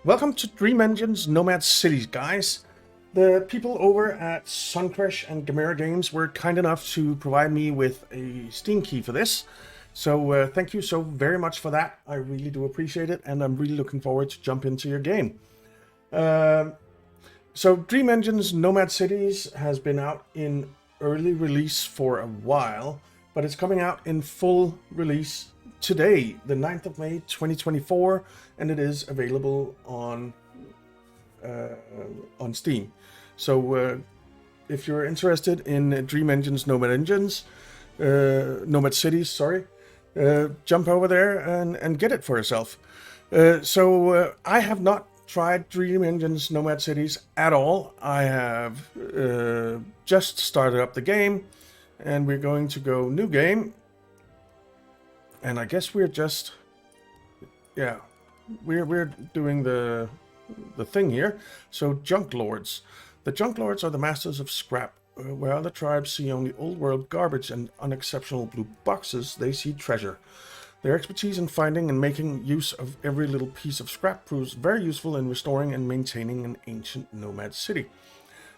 Welcome to Dream Engine's Nomad Cities, guys. The people over at Suncrash and Gamera Games were kind enough to provide me with a Steam key for this. So thank you so very much for that. I really do appreciate it, and I'm really looking forward to jump into your game. So Dream Engine's Nomad Cities has been out in early release for a while, but it's coming out in full release today, the 9th of May 2024, and it is available on Steam. So if you're interested in Dream Engine's Nomad Cities, jump over there and get it for yourself. I have not tried Dream Engine's Nomad Cities at all. I have just started up the game, and we're going to go new game. And I guess we're just, we're doing the thing here. So Junk Lords. The Junk Lords are the masters of scrap. Where other tribes see only old world garbage and unexceptional blue boxes, they see treasure. Their expertise in finding and making use of every little piece of scrap proves very useful in restoring and maintaining an ancient nomad city.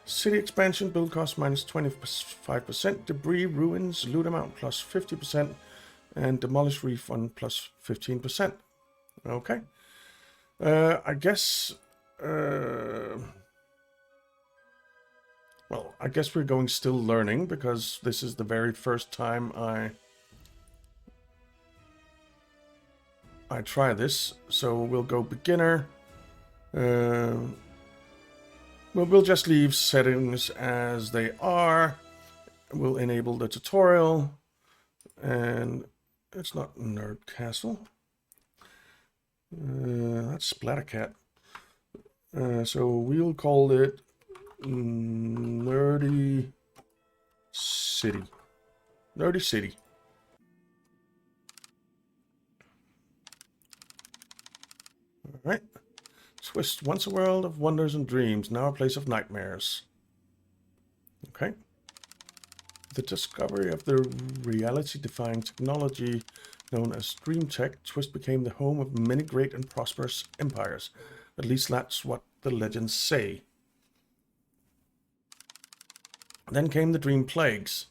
City expansion, build cost minus 25%, debris, ruins, loot amount plus 50%, and demolish refund plus 15%. Okay. I guess we're going still learning, because this is the very first time I try this. So we'll go beginner. We'll just leave settings as they are. We'll enable the tutorial, and it's not Nerd Castle. That's Splattercat. So we'll call it Nerdy City. Nerdy City. All right. Twist, once a world of wonders and dreams, now a place of nightmares. Okay. The discovery of the reality-defying technology known as Dream Tech, Twist became the home of many great and prosperous empires. At least that's what the legends say. Then came the Dream Plagues.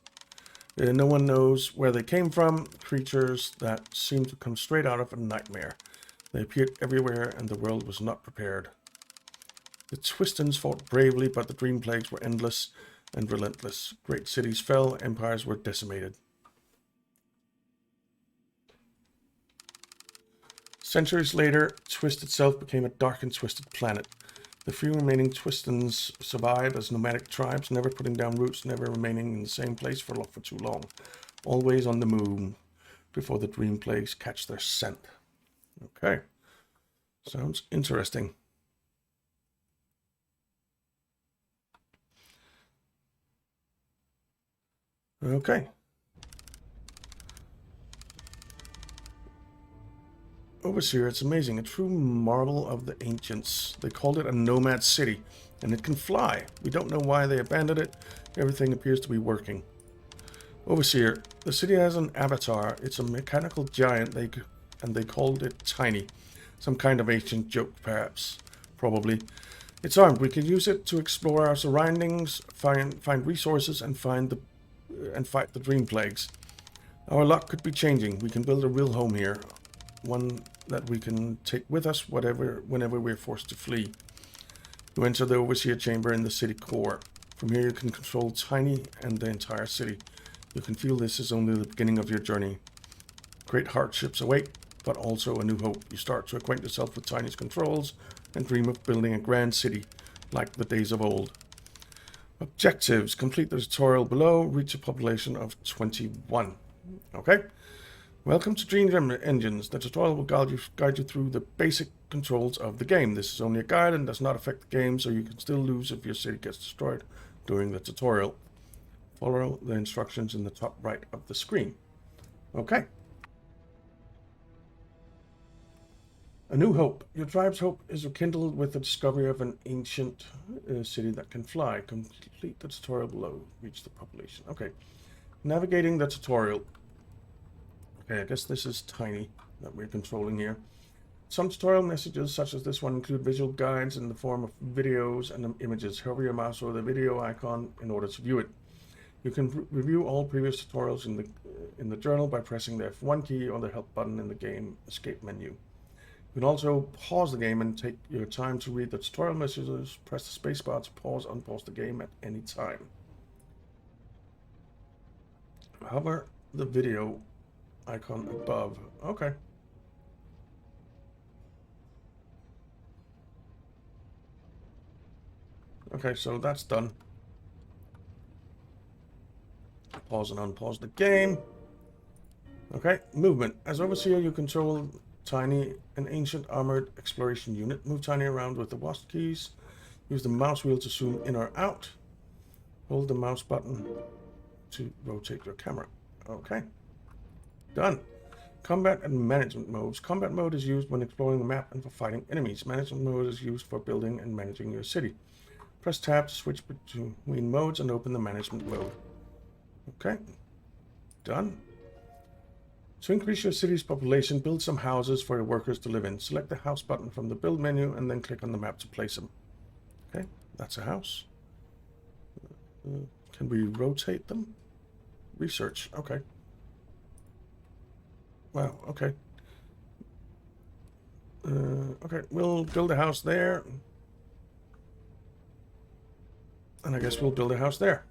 No one knows where they came from, creatures that seemed to come straight out of a nightmare. They appeared everywhere, and the world was not prepared. The Twistons fought bravely, but the Dream Plagues were endless and relentless. Great cities fell, empires were decimated. Centuries later, Twist itself became a dark and twisted planet. The few remaining Twistons survive as nomadic tribes, never putting down roots, never remaining in the same place for too long. Always on the move before the Dream Plagues catch their scent. Okay. Sounds interesting. Okay. Overseer, it's amazing. A true marvel of the ancients. They called it a nomad city, and it can fly. We don't know why they abandoned it. Everything appears to be working. Overseer, the city has an avatar. It's a mechanical giant, and they called it Tiny. Some kind of ancient joke, perhaps. Probably. It's armed. We can use it to explore our surroundings, find resources, and fight the Dream Plagues. Our luck could be changing. We can build a real home here. One that we can take with us whenever we're forced to flee. You enter the Overseer Chamber in the city core. From here you can control Tiny and the entire city. You can feel this is only the beginning of your journey. Great hardships await, but also a new hope. You start to acquaint yourself with Tiny's controls and dream of building a grand city like the days of old. Objectives. Complete the tutorial below. Reach a population of 21. Okay. Welcome to Dream Engines. The tutorial will guide you through the basic controls of the game. This is only a guide and does not affect the game, so you can still lose if your city gets destroyed during the tutorial. Follow the instructions in the top right of the screen. Okay. A new hope. Your tribe's hope is rekindled with the discovery of an ancient city that can fly. Complete the tutorial below. Reach the population. Okay. Navigating the tutorial. Okay, I guess this is Tiny that we're controlling here. Some tutorial messages, such as this one, include visual guides in the form of videos and images. Hover your mouse over the video icon in order to view it. You can review all previous tutorials in the journal by pressing the F1 key or the help button in the game escape menu. You can also pause the game and take your time to read the tutorial messages. Press the spacebar to pause or unpause the game at any time. Hover the video icon above. Okay. Okay, so that's done. Pause and unpause the game. Okay, movement. As Overseer, you control Tiny, an ancient armored exploration unit. Move Tiny around with the WASD keys. Use the mouse wheel to zoom in or out. Hold the mouse button to rotate your camera. Okay, done. Combat and management modes. Combat mode is used when exploring the map and for fighting enemies. Management mode is used for building and managing your city. Press tab to switch between modes and open the management mode. Okay, done. To increase your city's population, build some houses for your workers to live in. Select the house button from the build menu and then click on the map to place them. Okay, that's a house. Can we rotate them? Research, okay. Wow, okay. Okay, we'll build a house there. And I guess we'll build a house there.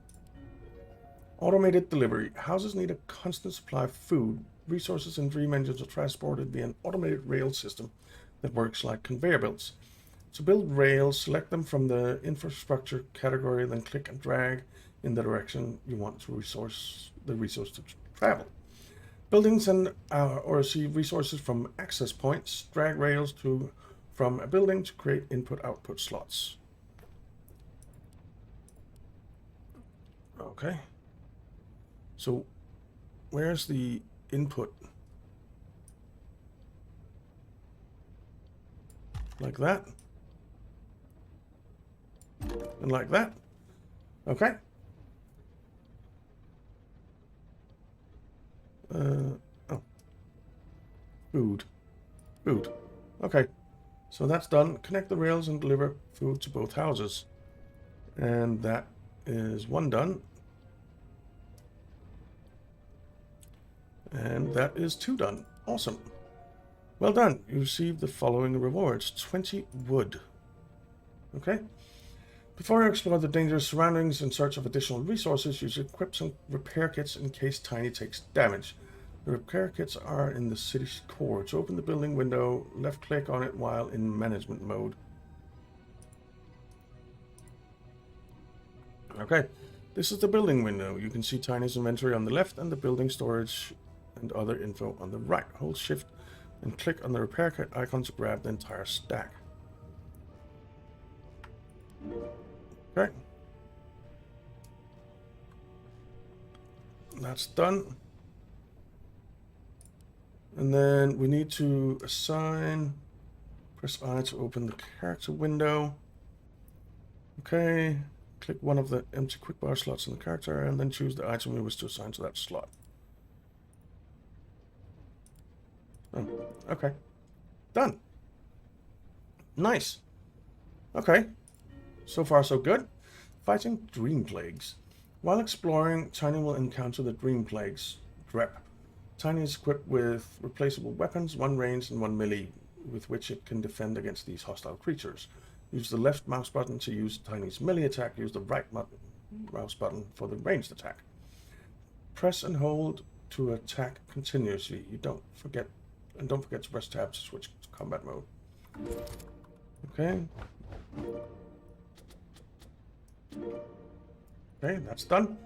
Automated delivery. Houses need a constant supply of food. Resources and dream engines are transported via an automated rail system that works like conveyor belts. To build rails, select them from the infrastructure category, then click and drag in the direction you want the resource to travel. Buildings and or receive resources from access points. Drag rails from a building to create input-output slots. Okay. So, where's the input? Like that. And like that. Okay. Oh. Food. Food. Okay. So that's done. Connect the rails and deliver food to both houses. And that is one done. And that is two done. Awesome. Well done. You received the following rewards. 20 wood. Okay. Before you explore the dangerous surroundings in search of additional resources, you should equip some repair kits in case Tiny takes damage. The repair kits are in the city's core. To open the building window, left click on it while in management mode. Okay. This is the building window. You can see Tiny's inventory on the left and the building storage and other info on the right. Hold shift and click on the repair kit icon to grab the entire stack. Okay. That's done. And then we need to assign. Press I to open the character window. Okay. Click one of the empty quickbar slots in the character and then choose the item we wish to assign to that slot. Oh, okay. Done. Nice. Okay. So far, so good. Fighting Dream Plagues. While exploring, Tiny will encounter the Dream Plagues. Drep. Tiny is equipped with replaceable weapons, one ranged and one melee, with which it can defend against these hostile creatures. Use the left mouse button to use Tiny's melee attack. Use the right mouse button for the ranged attack. Press and hold to attack continuously. Don't forget to press tab to switch to combat mode. Okay. Okay, that's done.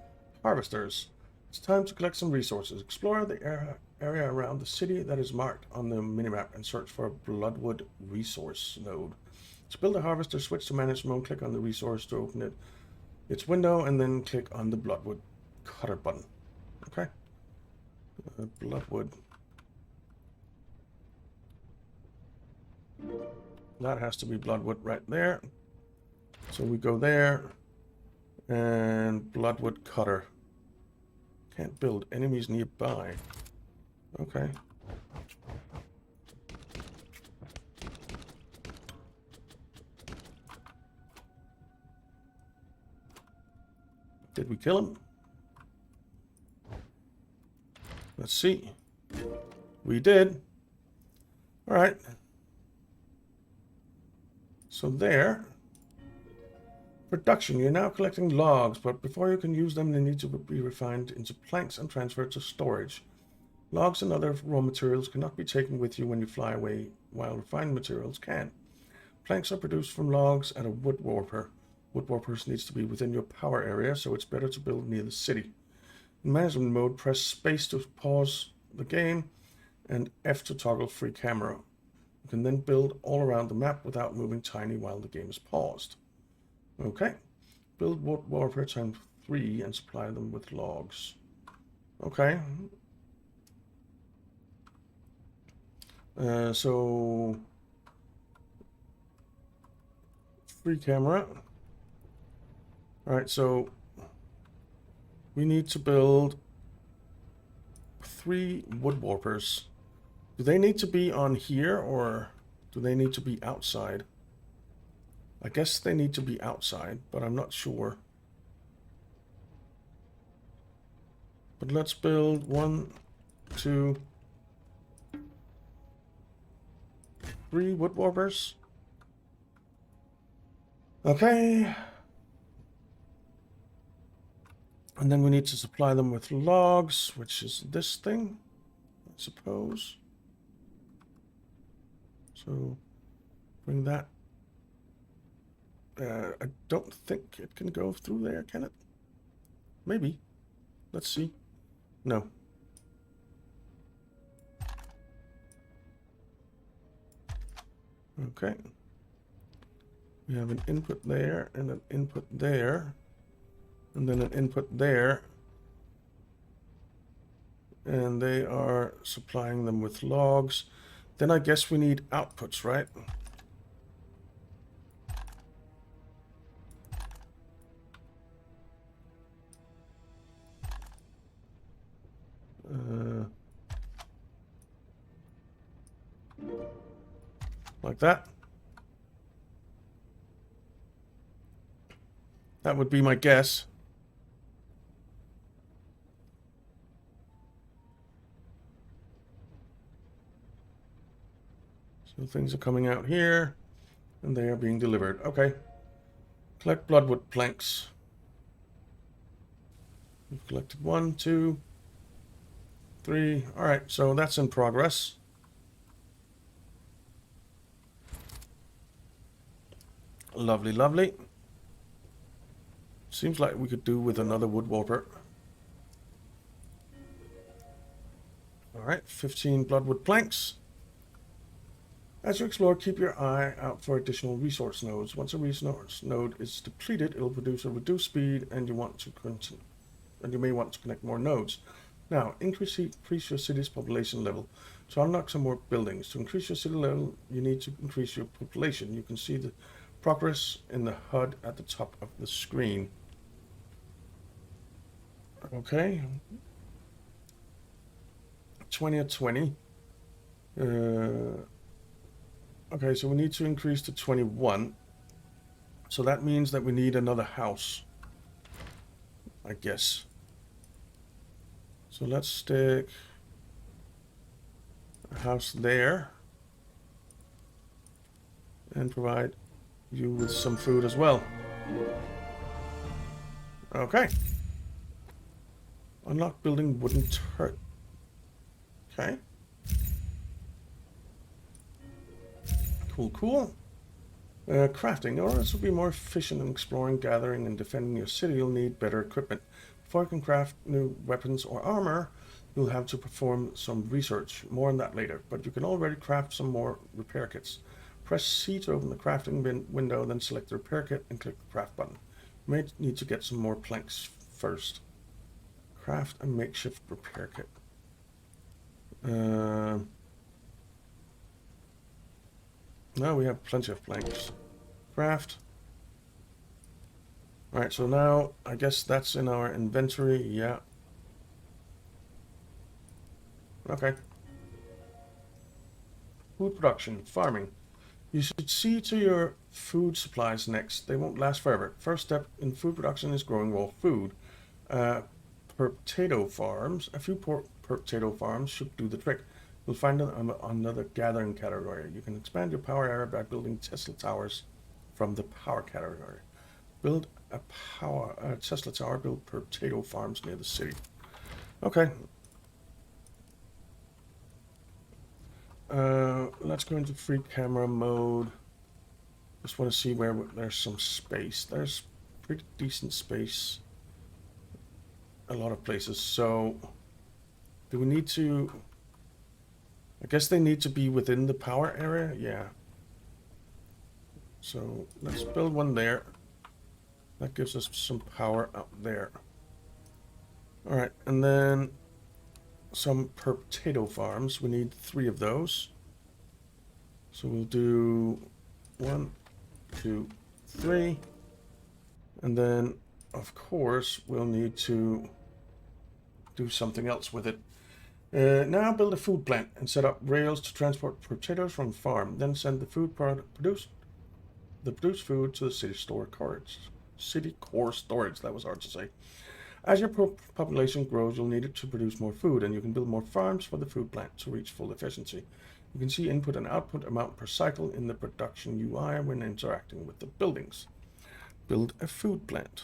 Harvesters. It's time to collect some resources. Explore the area around the city that is marked on the minimap and search for a Bloodwood resource node. To build a harvester, switch to manage mode, click on the resource to open its window, and then click on the Bloodwood cutter button. Okay. Bloodwood. That has to be Bloodwood right there. So we go there. And Bloodwood cutter. Can't build enemies nearby. Okay. Did we kill him? Let's see. We did. All right. So there. Production. You're now collecting logs, but before you can use them, they need to be refined into planks and transferred to storage. Logs and other raw materials cannot be taken with you when you fly away, while refined materials can. Planks are produced from logs at a wood warper. Wood warpers needs to be within your power area, so it's better to build near the city. In management mode, press space to pause the game and F to toggle free camera. You can then build all around the map without moving tiny while the game is paused. Okay. Build wood warper times 3 and supply them with logs. Okay. So free camera. All right, so we need to build 3 wood warpers. Do they need to be on here or do they need to be outside? I guess they need to be outside, but I'm not sure. But let's build 1, 2, 3 wood warpers. Okay. And then we need to supply them with logs, which is this thing, I suppose. So bring that. I don't think it can go through there, can it? Maybe. Let's see. No. Okay. We have an input there and an input there. And then an input there. And they are supplying them with logs. Then I guess we need outputs, right? Like that. That would be my guess. So things are coming out here, and they are being delivered. Okay. Collect bloodwood planks. We've collected 1, 2, 3. All right, so that's in progress. Lovely, lovely. Seems like we could do with another wood warper. All right, 15 bloodwood planks. As you explore, keep your eye out for additional resource nodes. Once a resource node is depleted, it will produce a reduced speed, and you may want to connect more nodes. Now, increase your city's population level. To unlock some more buildings. To increase your city level, you need to increase your population. You can see the progress in the HUD at the top of the screen. Okay. 20 at 20. Okay, so we need to increase to 21. So that means that we need another house, I guess. So let's stick a house there and provide you with some food as well. Okay. Unlock building wooden turret. Okay. Cool, cool. Crafting. In order to be more efficient in exploring, gathering, and defending your city, you'll need better equipment. Before you can craft new weapons or armor, you'll have to perform some research. More on that later, but you can already craft some more repair kits. Press C to open the crafting window, then select the repair kit and click the craft button. You may need to get some more planks first. Craft a makeshift repair kit. Now we have plenty of planks. Craft. Alright, so now I guess that's in our inventory. Yeah. Okay. Food production, farming. You should see to your food supplies next. They won't last forever. First step in food production is growing raw food. Uh, potato farms. A few potato farms should do the trick. You'll find them under the gathering category. You can expand your power area by building Tesla towers from the power category. Build a Tesla tower. Build potato farms near the city. Okay. Let's go into free camera mode. Just want to see where there's some space. There's pretty decent space. A lot of places. So, do we need to... I guess they need to be within the power area? Yeah. So, let's build one there. That gives us some power up there. Alright, and then some potato farms. We need 3 of those. So we'll do 1, 2, 3. And then, of course, we'll need to do something else with it. Now build a food plant and set up rails to transport potatoes from the farm. Then send the food produced food to the city core storage. That was hard to say. As your population grows, you'll need it to produce more food, and you can build more farms for the food plant to reach full efficiency. You can see input and output amount per cycle in the production UI when interacting with the buildings. Build a food plant.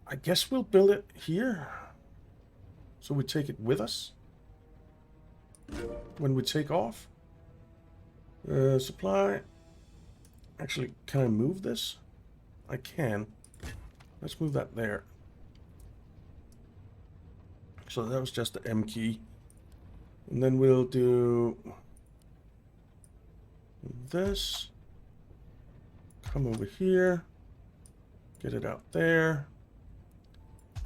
I guess we'll build it here. So we take it with us when we take off. Supply. Actually, can I move this? I can. Let's move that there. So that was just the M key. And then we'll do this. Come over here. Get it out there.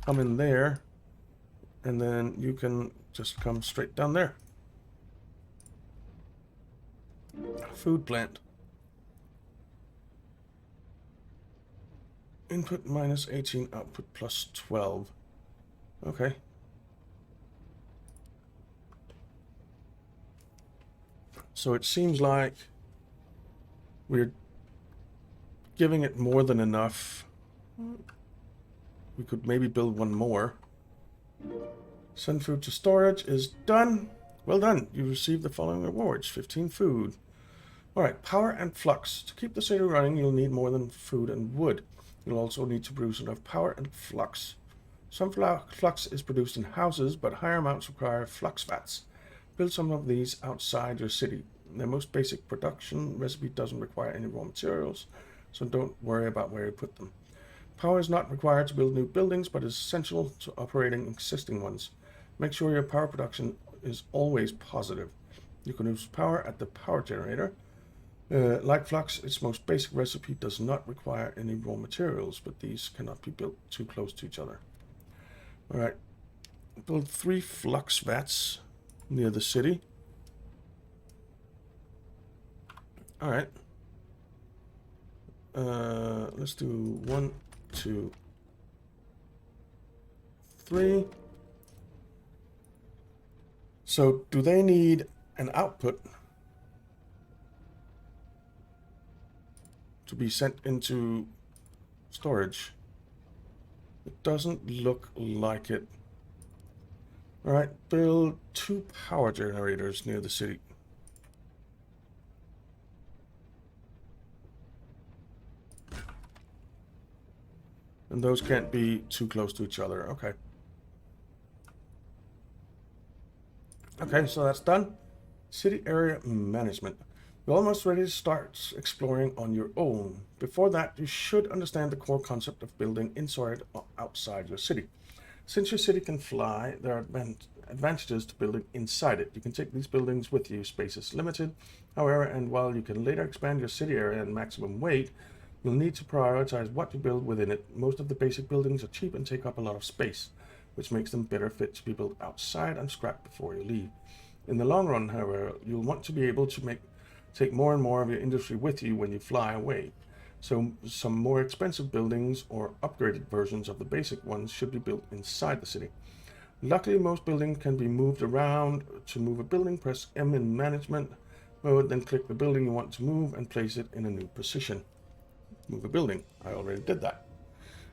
Come in there. And then you can just come straight down there. Food plant. Input minus 18, output plus 12. Okay. So it seems like we're giving it more than enough. We could maybe build one more. Send food to storage is done. Well done. You received the following rewards. 15 food. Alright, power and flux. To keep the city running, you'll need more than food and wood. You'll also need to produce enough power and flux. Some flux is produced in houses, but higher amounts require flux vats. Build some of these outside your city. The most basic production recipe doesn't require any raw materials, so don't worry about where you put them. Power is not required to build new buildings, but is essential to operating existing ones. Make sure your power production is always positive. You can use power at the power generator. Like flux, its most basic recipe does not require any raw materials, but these cannot be built too close to each other. Alright, build 3 flux vats near the city. Alright. Let's do 1, 2, 3. So, do they need an output to be sent into storage? It doesn't look like it. Alright, build 2 power generators near the city. And those can't be too close to each other. Okay. Okay, so that's done. City area management. You're almost ready to start exploring on your own. Before that, you should understand the core concept of building inside or outside your city. Since your city can fly, there are advantages to building inside it. You can take these buildings with you. Space is limited, however, and while you can later expand your city area and maximum weight, you'll need to prioritize what you build within it. Most of the basic buildings are cheap and take up a lot of space, which makes them better fit to be built outside and scrapped before you leave. In the long run, however, you'll want to be able to take more and more of your industry with you when you fly away. So some more expensive buildings or upgraded versions of the basic ones should be built inside the city. Luckily, most buildings can be moved around. To move a building, press M in management mode, then click the building you want to move and place it in a new position. Move a building. I already did that.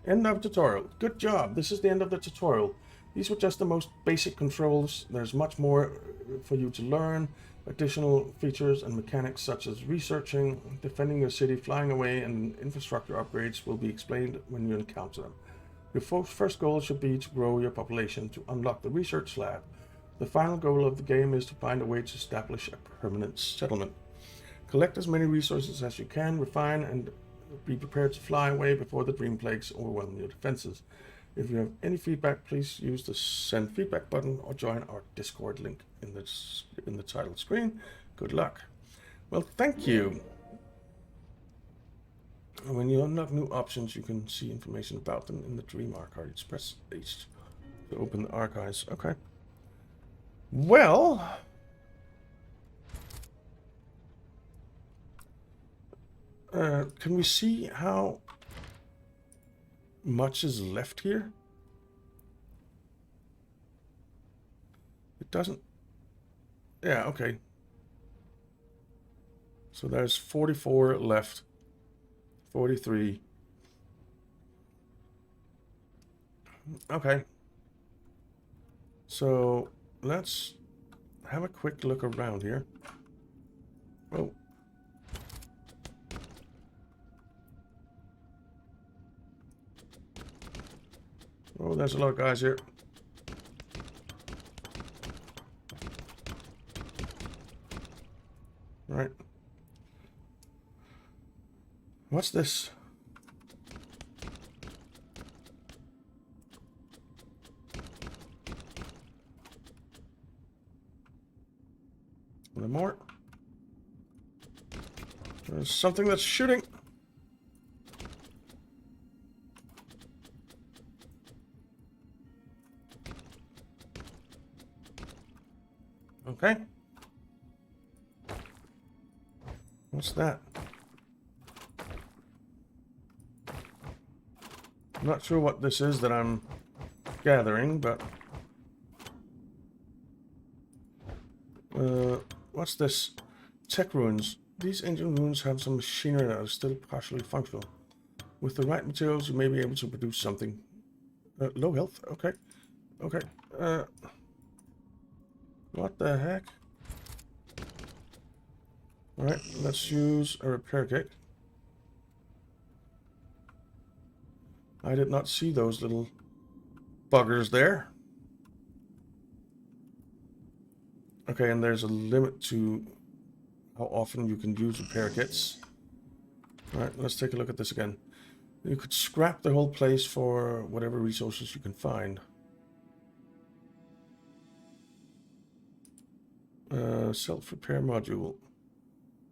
End of tutorial. Good job. This is the end of the tutorial. These were just the most basic controls. There's much more for you to learn. Additional features and mechanics such as researching, defending your city, flying away, and infrastructure upgrades will be explained when you encounter them. Your first goal should be to grow your population to unlock the research lab. The final goal of the game is to find a way to establish a permanent settlement. Collect as many resources as you can, refine, and be prepared to fly away before the dream plagues overwhelm your defenses. If you have any feedback, please use the send feedback button or join our Discord link in the title screen. Good luck. Well, thank you. When you unlock new options, you can see information about them in the Dream Archives. Press H to open the archives. Okay. Well, can we see how much is left here? It doesn't. Yeah, okay. So there's 44 left. 43. Okay. So let's have a quick look around here. Oh. Oh, there's a lot of guys here. All right. What's this? One more. There's something that's shooting. Okay. What's that? I'm not sure what this is that I'm gathering, but what's this? Tech ruins. These engine ruins have some machinery that is still partially functional. With the right materials, you may be able to produce something. Low health. Okay. Okay. What the heck? All right. Let's use a repair kit. I did not see those little buggers there. Okay, and there's a limit to how often you can use repair kits. Alright, let's take a look at this again. You could scrap the whole place for whatever resources you can find. Self-repair module.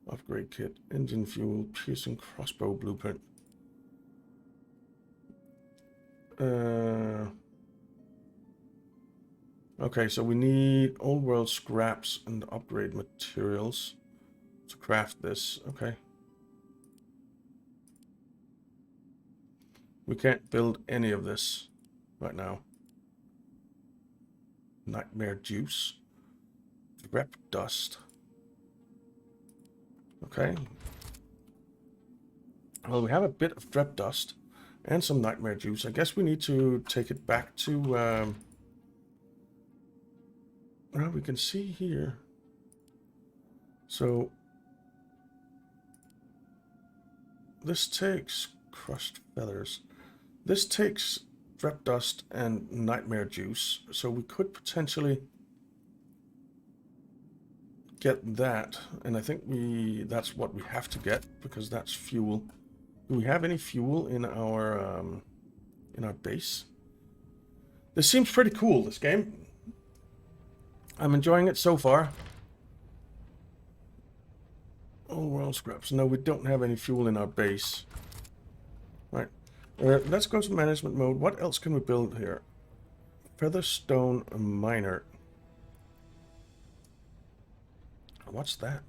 Upgrade kit. Engine fuel. Piercing crossbow blueprint. Okay, so we need old world scraps and upgrade materials to craft this. Okay. We can't build any of this right now. Nightmare juice. Rep dust. Okay. Well, we have a bit of Drep dust and some nightmare juice. I guess we need to take it back to... well, we can see here. So this takes crushed feathers. This takes Drep dust and nightmare juice. So we could potentially get that, and I think that's what we have to get because that's fuel. Do we have any fuel in our base? This seems pretty cool, this game. I'm enjoying it so far. Oh, world scraps. No, we don't have any fuel in our base. Right. Let's go to management mode. What else can we build here? Featherstone miner. What's that?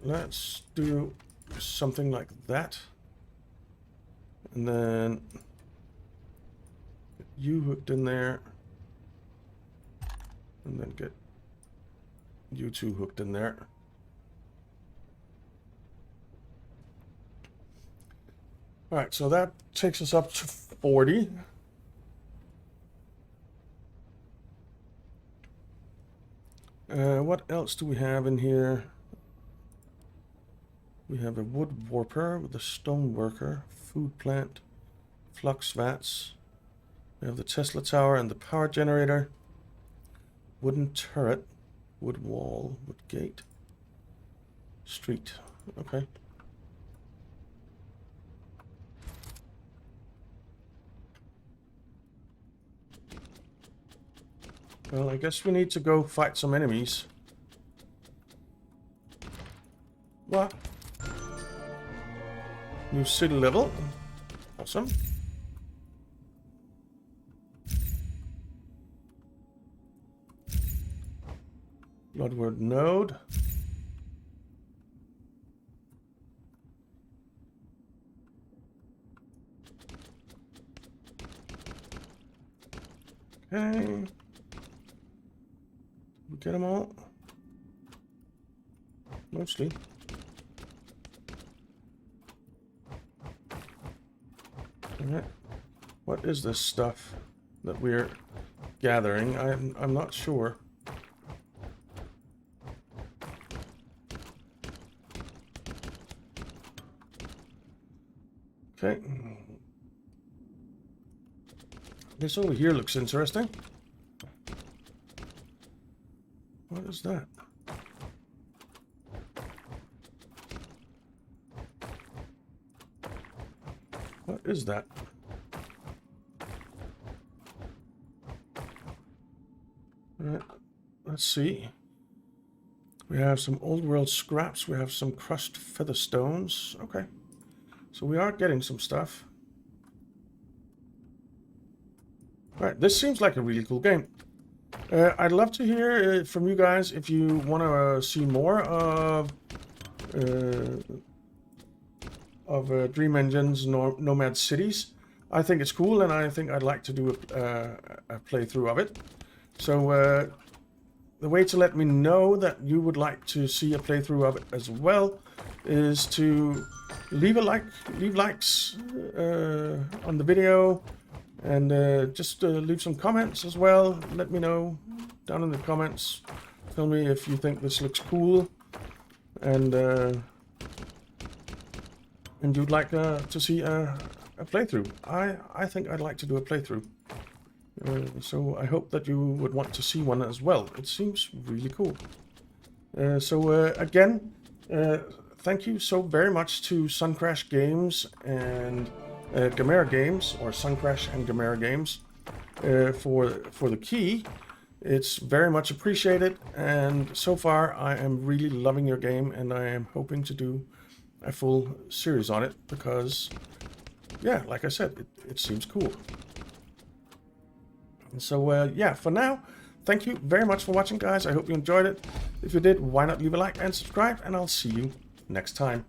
Let's do something like that. And then get you hooked in there. And then get you two hooked in there. Alright, so that takes us up to 40. What else do we have in here? We have a wood warper with a stone worker, food plant, flux vats. We have the Tesla tower and the power generator. Wooden turret, wood wall, wood gate, street. Okay. Well, I guess we need to go fight some enemies. What? New city level. Awesome. Bloodward node. Okay. We get them all? Mostly. Alright. What is this stuff that we're gathering? I'm not sure. Okay. This over here looks interesting. What is that? What is that? Alright, let's see. We have some old world scraps. We have some crushed feather stones. Okay. So we are getting some stuff. Alright, this seems like a really cool game. I'd love to hear from you guys if you want to see more of Dream Engine's Nomad Cities. I think it's cool, and I think I'd like to do a playthrough of it. So the way to let me know that you would like to see a playthrough of it as well is to leave likes on the video, and just leave some comments as well. Let me know down in the comments. Tell me if you think this looks cool, and you'd like to see a playthrough. I think I'd like to do a playthrough. So I hope that you would want to see one as well. It seems really cool. Again, thank you so very much to Suncrash Games and Gamera Games, or Suncrash and Gamera Games, for the key. It's very much appreciated, and so far I am really loving your game, and I am hoping to do a full series on it because, yeah, like I said, it seems cool. And so, yeah, for now, thank you very much for watching, guys. I hope you enjoyed it. If you did, why not leave a like and subscribe, and I'll see you next time.